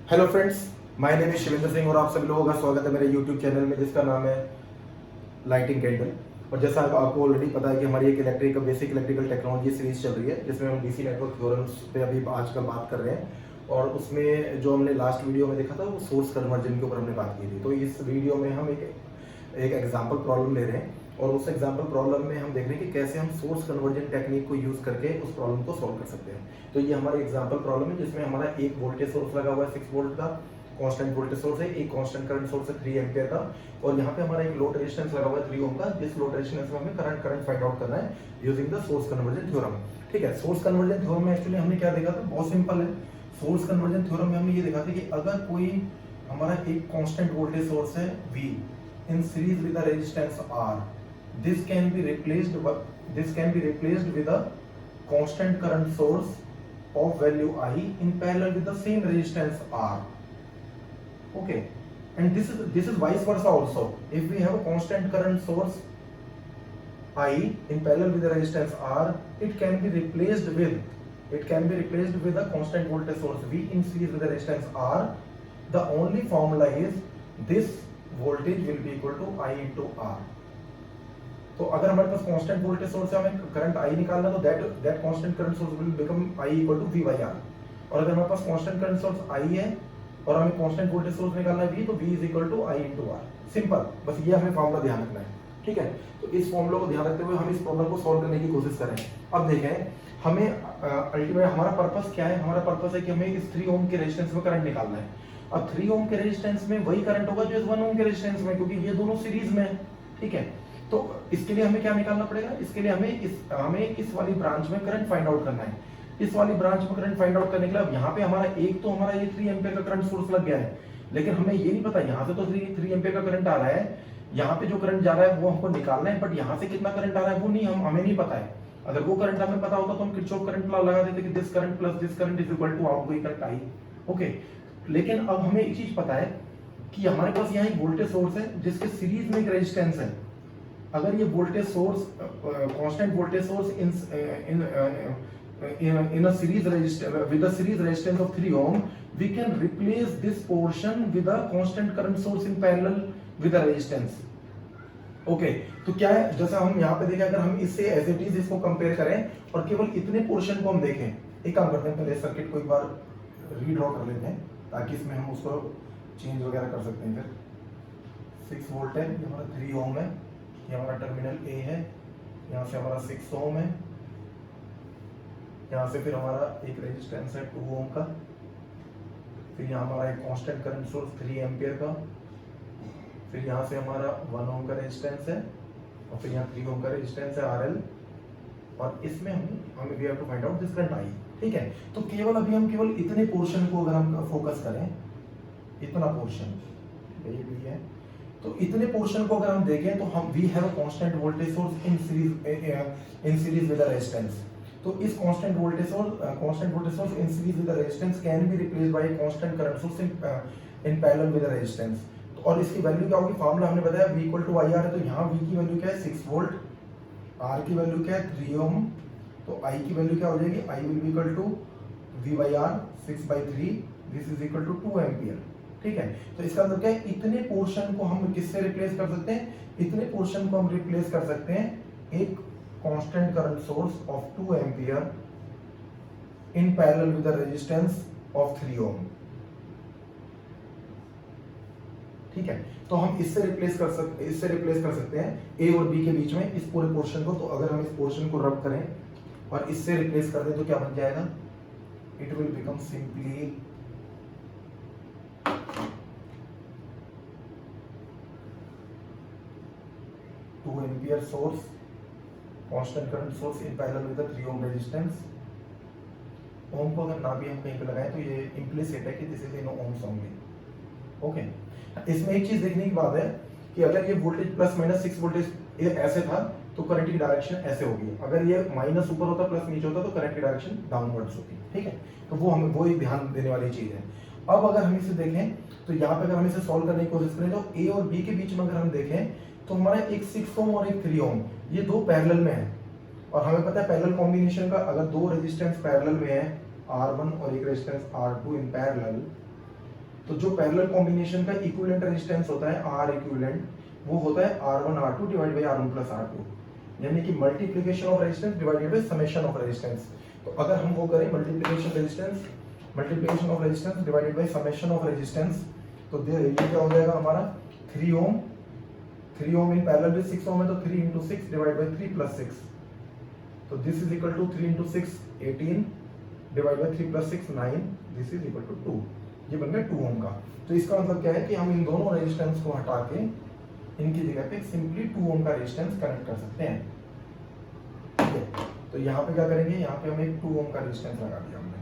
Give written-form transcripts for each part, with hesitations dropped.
Hello friends, my name is Shivendra Singh और आप सभी लोगों का स्वागत है मेरे यूट्यूब चैनल में जिसका नाम है लाइटिंग कैंडल। और जैसा आपको ऑलरेडी पता है कि हमारी एक बेसिक इलेक्ट्रिकल टेक्नोलॉजी सीरीज चल रही है जिसमें हम डीसी नेटवर्क थ्योरम्स पे अभी आजकल बात कर रहे हैं। और उसमें जो हमने लास्ट वीडियो में देखा था वो सोर्स कन्वर्जन के ऊपर हमने बात की थी। तो इस वीडियो में हम एक एग्जाम्पल प्रॉब्लम ले रहे हैं और उस एग्जाम्पल प्रॉब्लम में हम देख रहे हैं कि कैसे हम सोर्स कन्वर्जन टेक्निक को यूज करके उस प्रॉब्लम को सॉल्व कर सकते हैं। तो ये हमारा एग्जाम्पल प्रॉब्लम है जिसमें हमारा एक वोल्टेज सोर्स लगा हुआ है 6 वोल्ट का कांस्टेंट वोल्टेज सोर्स है, एक कांस्टेंट करंट सोर्स है 3 एम्पीयर का, और यहाँ पे हमारा एक लोड रेजिस्टेंस लगा हुआ है 3 ओम का। जिस लोड रेजिस्टेंस में हमें करंट फाइंड आउट करना है using the source conversion theorem. ठीक है, सोर्स कन्वर्जन थ्योरम में एक्चुअली हमने क्या देखा था, बहुत सिंपल है। सोर्स कन्वर्जन थ्योरम में हमने ये देखा था कि अगर कोई हमारा एक कांस्टेंट वोल्टेज सोर्स है V in series with a resistance R, this can be replaced with a constant current source of value I in parallel with the same resistance R. Okay, and this is vice versa also. If we have a constant current source I in parallel with the resistance R, it can be replaced with a constant voltage source V in series with the resistance R. The only formula is this voltage will be equal to I into R. तो अगर हमारे पास constant voltage source है, हमें current I निकालना, तो that constant current source will become I equal to V by R। और अगर हमारे पास कांस्टेंट करंट सोर्स I है और हमें कांस्टेंट वोल्टेज सोर्स निकालना है V, तो V is equal to I into R। Simple, बस ये हमें फॉर्मूला ध्यान रखना है। ठीक है, तो इस फॉर्मूला को ध्यान रखते हुए हम इस प्रॉब्लम को सॉल्व करने की कोशिश करें। अब देखें, हमें अल्टीमेट हमारा पर्पस क्या है। हमारा पर्पस है कि हमें इस 3 ओम के रेजिस्टेंस में करंट निकालना है। अब 3 ओम के रेजिस्टेंस में वही करंट होगा जो इस 1 ओम के रेजिस्टेंस में, क्योंकि ये दोनों सीरीज में है। ठीक है, तो इसके लिए हमें क्या निकालना पड़ेगा, इसके लिए हमें इस वाली ब्रांच में करंट फाइंड आउट करना है। इस वाली ब्रांच में करंट फाइंड आउट करने के लिए अब यहाँ पे हमारा ये 3 एम्पीयर का करंट सोर्स लग गया है, लेकिन हमें ये नहीं पता यहाँ से तो 3 एम्पीयर का करंट आ रहा है, यहाँ पे जो करंट जा रहा है वो हमको निकालना है, बट यहाँ से कितना करंट आ रहा है वो नहीं हमें नहीं पता है। अगर वो करंट हमें पता होता तो हम किरचॉफ करंट लॉ लगा देते कि this current plus this current is equal to outgoing current I. Okay, लेकिन अब हमें एक चीज पता है कि हमारे पास यहाँ एक वोल्टेज सोर्स है जिसके सीरीज में एक रेजिस्टेंस है। अगर ये voltage source constant voltage source in a series with a series resistance of 3 ohm, we can replace this portion with a constant current source in parallel with a resistance. Okay, तो क्या है, जैसा हम यहाँ पे देखें, अगर हम इससे एज इट इज इसको कंपेयर करें और केवल इतने पोर्शन को हम देखें, एक काम करते हैं, पहले सर्किट को एक बार रीड्रॉ कर लेते हैं ताकि इसमें हम उसको चेंज वगैरह कर सकते हैं। फिर 6 वोल्ट है, ये हमारा 3 ओम है, ये हमारा टर्मिनल ए है, यहाँ से हमारा 6 ओम है, यहाँ से फिर हमारा एक रेजिस्टेंस है 2 ओम का, फिर यहाँ हमारा एक कांस्टेंट करंट सोर्स 3 एम्पीयर का, फिर यहाँ से हमारा 1 ओम का रेजिस्टेंस है, और फिर यहाँ 3 ओम का रेजिस्टेंस है RL, और इसमें हमें we have to find out this current I। ठीक है, तो हम केवल इतने पोर्शन को अगर हम फोकस करें, इतना पोर्शन ये भी है, तो इतने पोर्शन को अगर हम देखें तो हम we have a constant voltage source in series with a resistance. तो इस constant voltage source in series with a resistance can be replaced by constant current source in parallel with a resistance. और इसकी value क्या होगी, formula हमने बताया V equal to IR है, तो यहाँ V की वैल्यू क्या है 6 वोल्ट, R की वैल्यू क्या है 3 ओम, तो I की वैल्यू क्या हो जाएगी, I will be equal to V by R 6/3, this is equal to 2 ampere. ठीक है, तो इसका मतलब क्या है, इतने पोर्शन को हम किससे रिप्लेस कर सकते हैं, इतने पोर्शन को हम रिप्लेस कर सकते हैं एक constant current source of 2 ampere in parallel with the resistance of 3 ओम। ठीक है, तो हम इससे रिप्लेस कर सकते हैं A और B के बीच में इस पूरे पोर्शन को। तो अगर हम इस पोर्शन को रब करें और इससे रिप्लेस कर दें तो क्या बन जाएगा, it will become simply 2 ampere source constant current source in parallel with the 3 ohm resistance. Ohm को अगर ना भी हम कहीं पे लगाएं तो ये इम्प्लिसिट है कि this is in ohms only. Okay, इसमें एक चीज देखने की बात है कि अगर ये वोल्टेज प्लस माइनस 6 वोल्टेज ऐसे था तो करंट की डायरेक्शन ऐसे होगी, अगर ये माइनस ऊपर होता प्लस नीचे होता तो करंट की डायरेक्शन डाउनवर्ड्स होती। ठीक है, तो वो एक ध्यान देने वाली चीज है। अब अगर हम इसे देखें तो यहाँ पे अगर हम इसे सॉल्व करने की कोशिश करें तो A और B के बीच में अगर हम देखें तो हमारा एक 6 ओम और एक 3 ओम, ये दो पैरेलल में है। और हमें पता है पैरेलल कॉम्बिनेशन का, अगर दो रेजिस्टेंस पैरेलल में है R1 और एक रेजिस्टेंस R2 इन पैरेलल, तो जो पैरेलल कॉम्बिनेशन का इक्विवेलेंट रेजिस्टेंस होता है आर इक्विवेलेंट, वो होता है R1 R2 divide by R1 plus R2, यानी कि multiplication of resistance divided by summation of resistance. तो अगर हम वो करें multiplication of resistance divided by summation of resistance, तो ये क्या हो जाएगा हमारा 3 ओम इन पैरेलल विद 6 ओम है, तो 3 into 6 डिवाइड बाई 3 प्लस 6, तो this is equal to 3 into 6 18 divide by 3 plus 6 9, this is equal to 2। ये बन गया 2 ओम का। तो इसका मतलब क्या है कि हम इन दोनों रेजिस्टेंस को हटा के इनकी जगह पे सिंपली 2 ओम का रेजिस्टेंस कनेक्ट कर सकते हैं। ठीक है, तो यहाँ पे क्या करेंगे, यहाँ पे हम एक 2 ओम का रेजिस्टेंस लगा दिया हमने।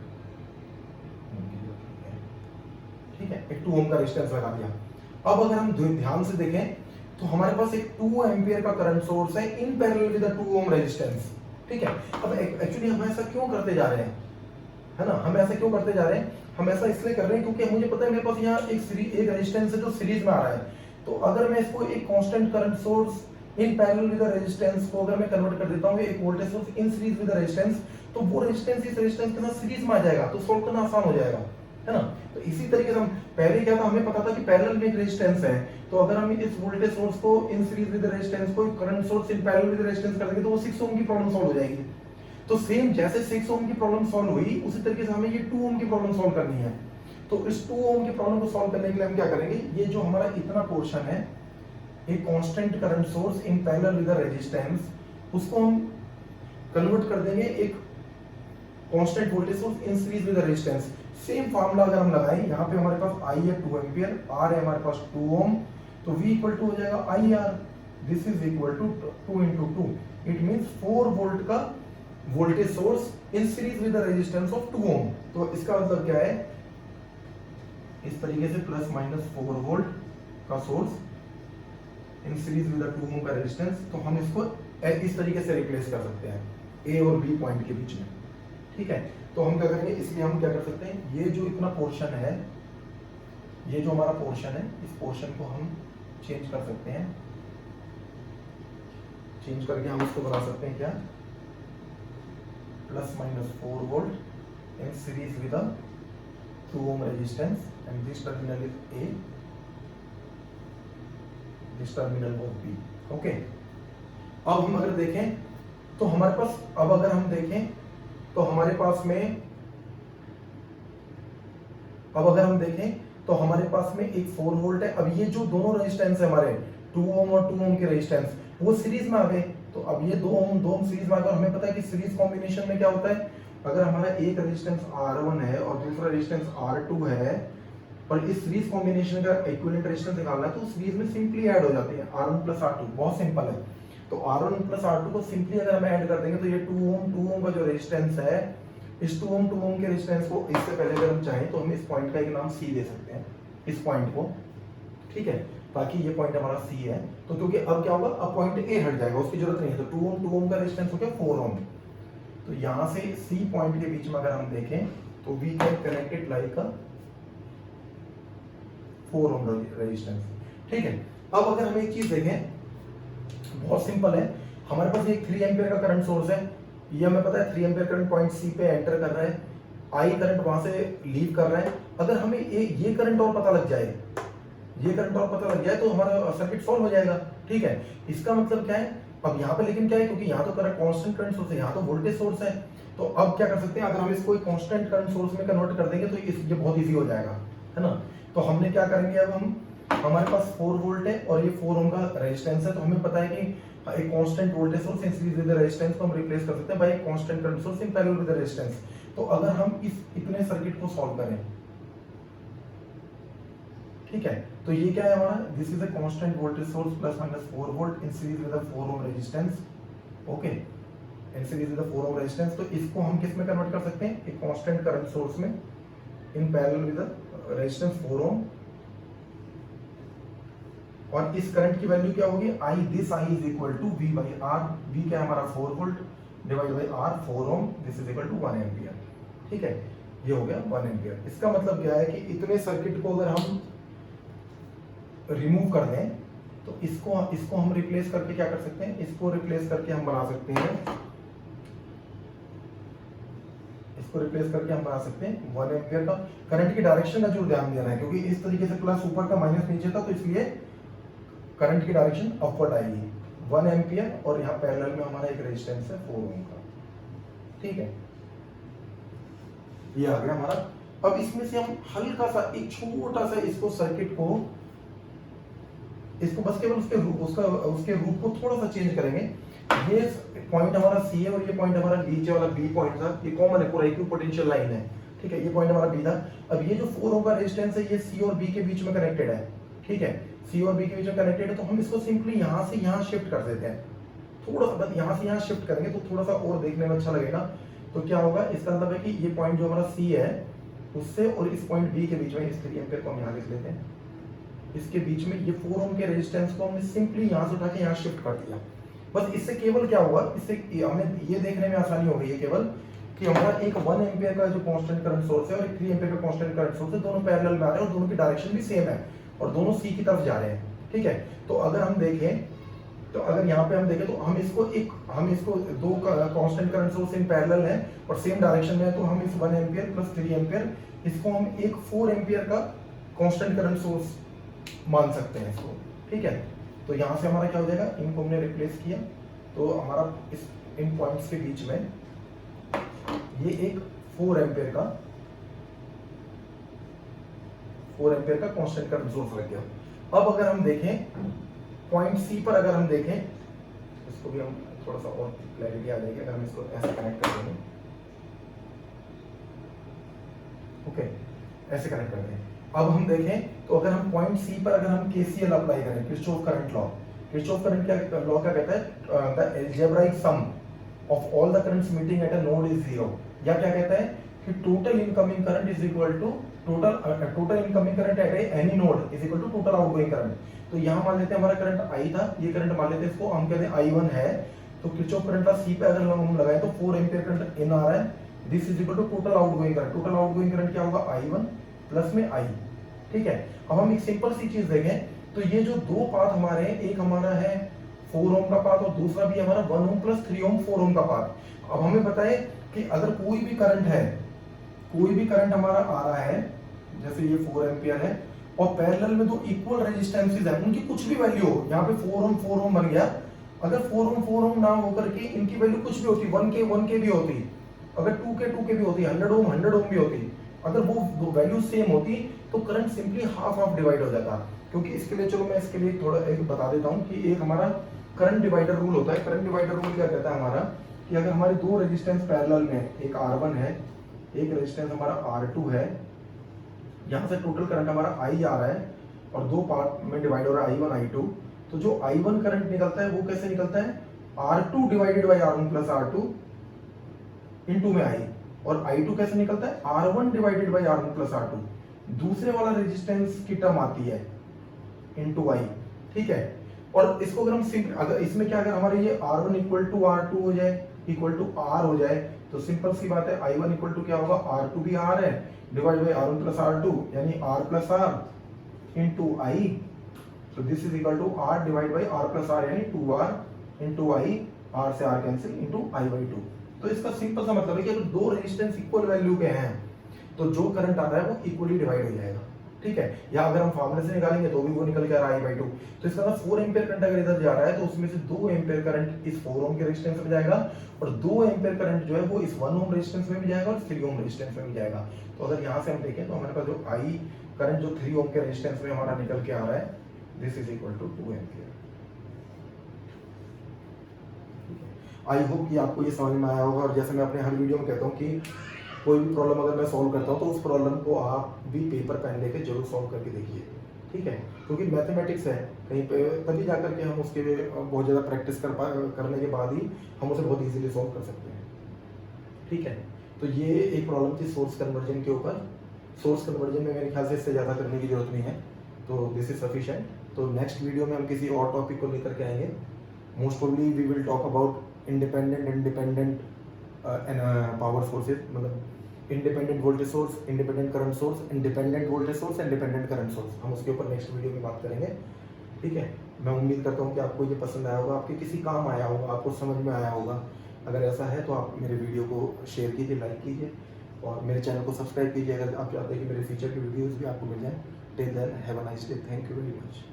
ठीक है, एक 2 ओम का रेजिस्टेंस लगा दिया। अब अगर हम ध्यान से देखें तो हमारे पास एक 2 एम्पियर का करंट सोर्स है इन parallel with the 2 Om resistance. ठीक है, अब एक्चुअली हम ऐसा क्यों करते जा रहे हैं, है ना, हम ऐसा क्यों करते जा रहे हैं, हम ऐसा इसलिए कर रहे हैं क्योंकि मुझे पता है मेरे पास यहाँ एक रेजिस्टेंस है जो सीरीज में आ रहा है। तो अगर मैं इसको एक constant current source in parallel with the resistance को अगर मैं कन्वर्ट कर देता हूँ एक voltage source in series with the resistance, तो वो रेजिस्टेंस इस रेजिस्टेंस के साथ सीरीज में आ जाएगा, तो सोल्व करना आसान हो जाएगा, है ना। तो इसी तरीके से हम पहले क्या था, हमें पता था कि पैरेलल में एक रेजिस्टेंस है, तो अगर हम इस वोल्टेज सोर्स को in series with the resistance को current source in parallel with the resistance कर देंगे तो वो 6 ओम की प्रॉब्लम सॉल्व हो जाएगी। तो सेम जैसे 6 ओम की प्रॉब्लम सॉल्व हुई उसी तरीके से हमें ये 2 ओम की प्रॉब्लम सॉल्व करनी है। तो इस 2 ओम की प्रॉब्लम को सॉल्व करने के लिए हम क्या करेंगे, ये जो हमारा इतना पोर्शन है एक constant current source in parallel with the resistance, उसको हम कन्वर्ट कर देंगे एक constant voltage source in series with the resistance. Same formula अगर हम लगाएं, यहाँ पे हमारे पास I है 2 एम्पियर, R है हमारे पास 2 ओम, तो V इक्वल टू हो जाएगा IR, this is equal to 2 into 2, it means 4 volt का voltage source in series with the resistance of 2 ohm. तो इसका मतलब क्या है, इस तरीके से प्लस माइनस 4 वोल्ट का source in series with the 2 ohm का रेजिस्टेंस, तो हम इसको इस तरीके से रिप्लेस कर सकते हैं A और B पॉइंट के बीच में। ठीक है, तो हम क्या करेंगे, इसलिए हम क्या कर सकते हैं, ये जो इतना पोर्शन है, ये जो हमारा पोर्शन है, इस पोर्शन को हम चेंज कर सकते हैं, चेंज करके हम इसको बना सकते हैं क्या, plus minus 4 volt in series with 2 ohm resistance, and this terminal is A, this terminal of B। Okay, अब हम अगर देखें तो हमारे पास, अब अगर हम देखें तो हमारे पास में, अब अगर हम देखें तो हमारे पास में एक 4 वोल्ट है। अब ये जो दोनों रेजिस्टेंस है हमारे 2 ओम और 2 ओम के रेजिस्टेंस, वो सीरीज में आ गए। तो अब ये 2 ओम सीरीज में आ गए, हमें पता है कि सीरीज कॉम्बिनेशन में क्या होता है, अगर हमारा एक रेजिस्टेंस R1 है और दूसरा रेजिस्टेंस R2 है, और इस सीरीज कॉम्बिनेशन का इक्विवेलेंट रेजिस्टेंस निकालना है, तो सीरीज में सिंपली ऐड हो जाते हैं R1 प्लस R2, बहुत सिंपल है। तो R1 प्लस R2 को सिंपली अगर हम ऐड कर देंगे तो ये 2 ओम का जो रेजिस्टेंस है, इस 2 ओम के रेजिस्टेंस को, इससे पहले अगर हम चाहें तो हम इस पॉइंट का एक नाम C दे सकते हैं, इस पॉइंट को। ठीक है, ताकि ये पॉइंट हमारा C है, तो क्योंकि अब क्या होगा, अब पॉइंट A हट जाएगा, उसकी जरूरत नहीं है। तो 2 ओम का रेजिस्टेंस हो गया 4 ओम। तो यहाँ से C पॉइंट के बीच में अगर हम देखें तो we can connected like 4 ohm resistance. ठीक है, अब अगर हम एक चीज देखें, बहुत सिंपल है, हमारे पास एक 3 एम्पियर का करंट सोर्स है, ये हमें पता है 3 एम्पियर करंट पॉइंट C पे एंटर कर रहा है, I करंट वहां से लीव कर रहा है। अगर हमें ये करंट और पता लग जाए, ये करंट और पता लग जाए तो हमारा सर्किट सॉल्व हो जाएगा। ठीक है, इसका मतलब क्या है, अब यहाँ पे लेकिन क्या है, क्योंकि यहाँ तो करंट कांस्टेंट करंट सोर्स है, यहाँ तो वोल्टेज सोर्स है, तो अब क्या कर सकते हैं, अगर हम इसको एक कांस्टेंट करंट सोर्स में कन्वर्ट कर देंगे तो ये बहुत इजी हो जाएगा, है ना। तो हमने क्या करेंगे, अब हम, हमारे पास 4 वोल्ट है और ये 4 ओम का रेजिस्टेंस है, तो हमें पता है कि एक constant voltage source in series with the resistance को हम रिप्लेस कर सकते हैं बाय एक constant current source in parallel with the resistance. तो अगर हम इस इतने सर्किट को सॉल्व करें, ठीक है, तो ये क्या है हमारा, this is a constant voltage source plus minus 4 volt in series with the 4 ohm resistance. Okay, in series with the 4 ohm resistance, तो इसको हम किस में कन्वर्ट कर सकते हैं, एक कांस्टेंट करंट सोर्स में in parallel with the resistance 4 ohm. और इस करंट की वैल्यू क्या होगी, I, this I is equal to V by R। V क्या है हमारा 4 volt divide by R 4 ohm, this is equal to 1 ampere. ठीक है, ये हो गया 1 एम्पियर। इसका मतलब क्या है कि इतने सर्किट को अगर हम रिमूव कर दें तो इसको हम रिप्लेस करके क्या कर सकते हैं, इसको रिप्लेस करके हम बना सकते हैं, इसको इसको रिप्लेस करके हम बना सकते हैं 1 एम्पियर का। करंट की डायरेक्शन का जरूर ध्यान देना है, क्योंकि इस तरीके से प्लस ऊपर का माइनस नीचे था, तो इसलिए करंट की डायरेक्शन अपवर्ड आएगी। 1 एम्पियर और यहाँ पैरेलल में हमारा एक रेजिस्टेंस है 4 ओम का। ठीक है, ये आ गया हमारा। अब इसमें से हम हल्का सा एक छोटा सा इसको सर्किट को, इसको बस केवल उसके रूप को थोड़ा सा चेंज करेंगे। ये पॉइंट हमारा सी है और ये पॉइंट हमारा नीचे वाला बी पॉइंट था, ये कॉमन है, पूरा इक्विपोटेंशियल लाइन है। ठीक है, ये पॉइंट हमारा बी था। अब ये जो 4 ओम का रेजिस्टेंस है ये सी और बी के बीच में कनेक्टेड है। ठीक है, सी और बी के बीच में कनेक्टेड है, तो हम इसको सिंपली यहाँ से यहाँ शिफ्ट कर देते हैं। थोड़ा सा बस यहाँ से यहाँ शिफ्ट करेंगे तो थोड़ा सा और देखने में अच्छा लगेगा। तो क्या होगा, इसका मतलब है कि ये पॉइंट जो हमारा सी है उससे और इस पॉइंट बी के बीच में, इस 3 एम्पीयर को हम यहाँ लिख लेते हैं, इसके बीच में ये 4 ओम के रेजिस्टेंस को हमने सिंपली यहाँ से उठा के यहाँ शिफ्ट कर दिया। बस इससे केवल क्या हुआ, इससे हमें ये देखने में आसानी हो गई है केवल कि हमारा एक 1 एम्पीयर का जो कांस्टेंट करंट सोर्स है और एक 3 एम्पीयर का कांस्टेंट करंट सोर्स है, दोनों पैरेलल में आ रहे हैं और दोनों की डायरेक्शन भी सेम है और दोनों सी की तरफ जा रहे हैं। ठीक है, तो अगर हम देखें, तो अगर यहाँ पे हम देखें तो हम इसको दो constant current source in parallel है और सेम डायरेक्शन में है, तो हम इस 1 एम्पीयर प्लस 3 एम्पीयर इसको हम एक 4 एम्पीयर का कांस्टेंट करंट सोर्स मान सकते हैं इसको। ठीक है, तो यहाँ से हमारा क्या हो जाएगा, इनको हमने रिप्लेस किया तो हमारा इस इन पॉइंट्स के बीच में ये एक 4 एम्पीयर का कांस्टेंट करंट सोर्स लग गया। अब अगर हम देखें पॉइंट सी पर, अगर हम देखें इसको भी हम थोड़ा सा और क्लैरिटी आ जाएगी अगर हम इसको ऐसे कनेक्ट कर देंगे। ओके, ऐसे कनेक्ट कर दें। अब हम देखें तो अगर हम पॉइंट सी पर अगर हम केसीएल अप्लाई करें, Kirchhoff current law, Kirchhoff current क्या लॉ क्या कहता है, the algebraic sum of all the currents meeting at a node is 0, या क्या कहता है कि total incoming current is equal to total incoming current at any node is equal to total outgoing current. तो यहाँ मान लेते हैं हमारा करंट आई था, ये करंट मान लेते हैं इसको हम कहते हैं I1 है, तो किरचॉफ करंट लॉ सी पे अगर हम लगाए तो 4 एम्पीयर करंट इन आ रहा है, this is equal to total outgoing current. Total outgoing current क्या होगा, I1 प्लस में I। ठीक है, अब हम एक सिंपल सी चीज देखें तो ये जो दो पाथ हमारे हैं, एक हमारा है 4 ओम का पाथ और दूसरा भी हमारा 1 ओम प्लस 3 ओम 4 ओम का पाथ। अब हमें बताए कि अगर कोई भी करंट हमारा आ रहा है, जैसे ये 4 एम्पीयर है और पैरेलल में दो इक्वल रेजिस्टेंसेस हैं, उनकी कुछ भी वैल्यू हो, यहाँ पे 4 ओम बन गया, अगर 4 ओम ना होकर के इनकी वैल्यू कुछ भी होती, 1 के भी होती, अगर 2 के भी होती, 100 ओम भी होती, अगर वो वैल्यू सेम होती तो करंट सिंपली हाफ डिवाइड हो जाता। क्योंकि इसके लिए, चलो मैं इसके लिए थोड़ा एक बता देता हूँ कि एक हमारा करंट डिवाइडर रूल होता है। करंट डिवाइडर रूल क्या कहता है हमारा कि अगर हमारे दो रेजिस्टेंस पैरेलल में, एक R1 है, एक रेजिस्टेंस हमारा R2 है, यहाँ से टोटल करंट हमारा I आ रहा है और दो पार्ट में डिवाइड हो रहा है I1 I2, तो जो I1 करंट निकलता है वो कैसे निकलता है, R2 divided by R1 plus R2 into में I, और I2 कैसे निकलता है, R1 divided by R1 plus R2, दूसरे वाला रेजिस्टेंस की टर्म आती है इनटू I। ठीक है, और इसको अगर हम सिंपल, अगर इसमें क्या, अगर हमारे ये R1 इक्वल टू R2 हो जाए, इक्वल टू R हो जाए, तो सिंपल सी बात है I1 इक्वल टू क्या होगा, R2 भी R है divide by R1 plus R2, यानी R plus R into I, तो this is equal to R divide by R plus R, यानी 2R इनटू I, R से R cancel into I by 2। तो इसका simple सा मतलब है कि अगर दो रेजिस्टेंस इक्वल वैल्यू के हैं तो जो करंट आ रहा है वो इक्वली डिवाइड हो जाएगा। ठीक है, या अगर हम फार्मूले से निकालेंगे तो भी वो निकल के आ रहा है I बाई 2। तो इसका मतलब 4 एम्पीयर करंट अगर इधर जा रहा है तो उसमें से 2 एम्पीयर करंट इस 4 ओम के रेजिस्टेंस में जाएगा और 2 एम्पीयर करंट जो है वो इस 1 ओम रेजिस्टेंस में भी जाएगा और 3 ओम रेजिस्टेंस में भी जाएगा। तो अगर यहाँ से हम देखें तो हमारे पास जो I करंट जो 3 ओम के रेजिस्टेंस में हमारा निकल के आ रहा है, this is equal to 2 ampere. I hope कि आपको ये समझ में आया होगा, और जैसे मैं अपने हर वीडियो में कहता हूँ कि कोई भी प्रॉब्लम अगर मैं सॉल्व करता हूँ तो उस प्रॉब्लम को आप भी पेपर पेन लेके जरूर सॉल्व करके देखिए। ठीक है, क्योंकि मैथमेटिक्स है कहीं पे, तभी जाकर के हम उसके बहुत ज़्यादा प्रैक्टिस करने के बाद ही हम उसे बहुत इजीली सॉल्व कर सकते हैं। ठीक है, तो ये एक प्रॉब्लम थी सोर्स कन्वर्जन के ऊपर। सोर्स कन्वर्जन में मेरे ख्याल से इससे ज़्यादा करने की जरूरत नहीं है, तो दिस इज सफिशिएंट। तो नेक्स्ट वीडियो में हम किसी और टॉपिक को लेकर के आएंगे। Most probably we will talk about independent power sources, मतलब independent voltage source, independent current source, independent voltage source, independent current source, हम उसके ऊपर नेक्स्ट वीडियो में बात करेंगे। ठीक है, मैं उम्मीद करता हूँ कि आपको ये पसंद आया होगा, आपके किसी काम आया होगा, आपको समझ में आया होगा। अगर ऐसा है तो आप मेरे वीडियो को शेयर कीजिए, लाइक कीजिए और मेरे चैनल को सब्सक्राइब कीजिए अगर आप चाहते हैं कि मेरे फ्यूचर की वीडियोज़ भी आपको मिल जाएँ। Till then have a nice day, thank you very much.